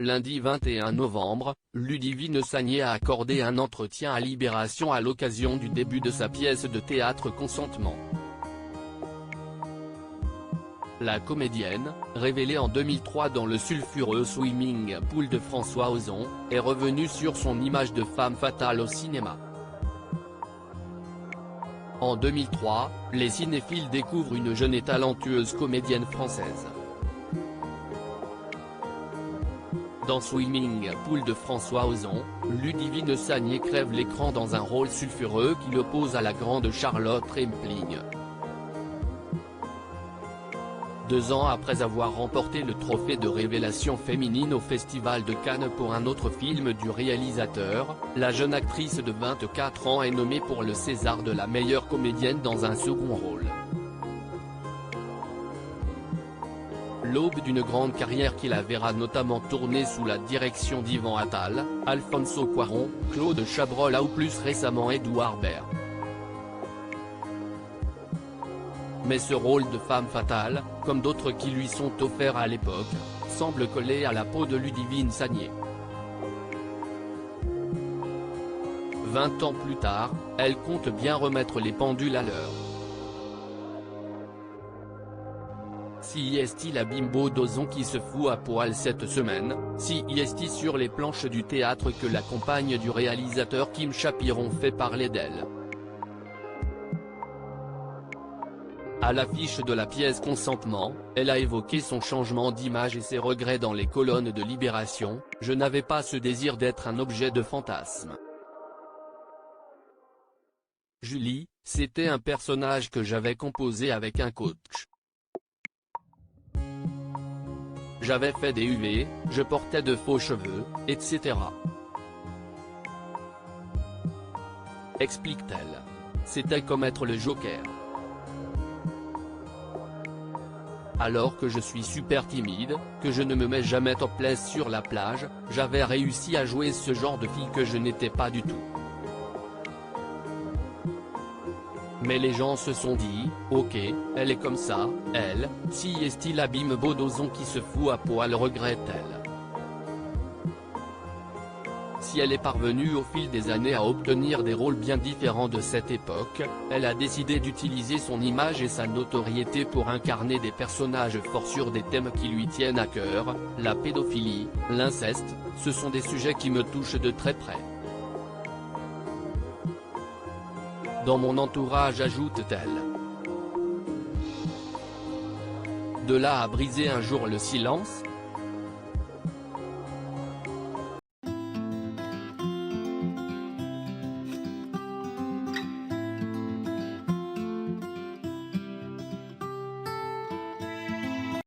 Lundi 21 novembre, Ludivine Sagnier a accordé un entretien à Libération à l'occasion du début de sa pièce de théâtre Consentement. La comédienne, révélée en 2003 dans le sulfureux Swimming Pool de François Ozon, est revenue sur son image de femme fatale au cinéma. En 2003, les cinéphiles découvrent une jeune et talentueuse comédienne française. Dans Swimming Pool de François Ozon, Ludivine Sagnier crève l'écran dans un rôle sulfureux qui l'oppose à la grande Charlotte Rampling. 2 ans après avoir remporté le trophée de révélation féminine au Festival de Cannes pour un autre film du réalisateur, la jeune actrice de 24 ans est nommée pour le César de la meilleure comédienne dans un second rôle. L'aube d'une grande carrière qui la verra notamment tourner sous la direction d'Yvan Attal, Alfonso Cuarón, Claude Chabrol ou plus récemment Édouard Baird. Mais ce rôle de femme fatale, comme d'autres qui lui sont offerts à l'époque, semble coller à la peau de Ludivine Sagnier. 20 ans plus tard, elle compte bien remettre les pendules à l'heure. Si est-il la bimbo d'Ozon qui se fout à poil cette semaine, si est-il sur les planches du théâtre que la compagne du réalisateur Kim Chapiron fait parler d'elle. À l'affiche de la pièce Consentement, elle a évoqué son changement d'image et ses regrets dans les colonnes de Libération. « Je n'avais pas ce désir d'être un objet de fantasme. Julie, c'était un personnage que j'avais composé avec un coach. J'avais fait des UV, je portais de faux cheveux, etc. » Explique-t-elle. C'était comme être le Joker. Alors que je suis super timide, que je ne me mets jamais topless sur la plage, j'avais réussi à jouer ce genre de fille que je n'étais pas du tout. Mais les gens se sont dit, ok, elle est comme ça, elle, si est-il la bimbo d'Ozon qui se fout à poil, regrette-t-elle. Si elle est parvenue au fil des années à obtenir des rôles bien différents de cette époque, elle a décidé d'utiliser son image et sa notoriété pour incarner des personnages forts sur des thèmes qui lui tiennent à cœur. La pédophilie, l'inceste, ce sont des sujets qui me touchent de très près. Dans mon entourage, ajoute-t-elle. De là à briser un jour le silence,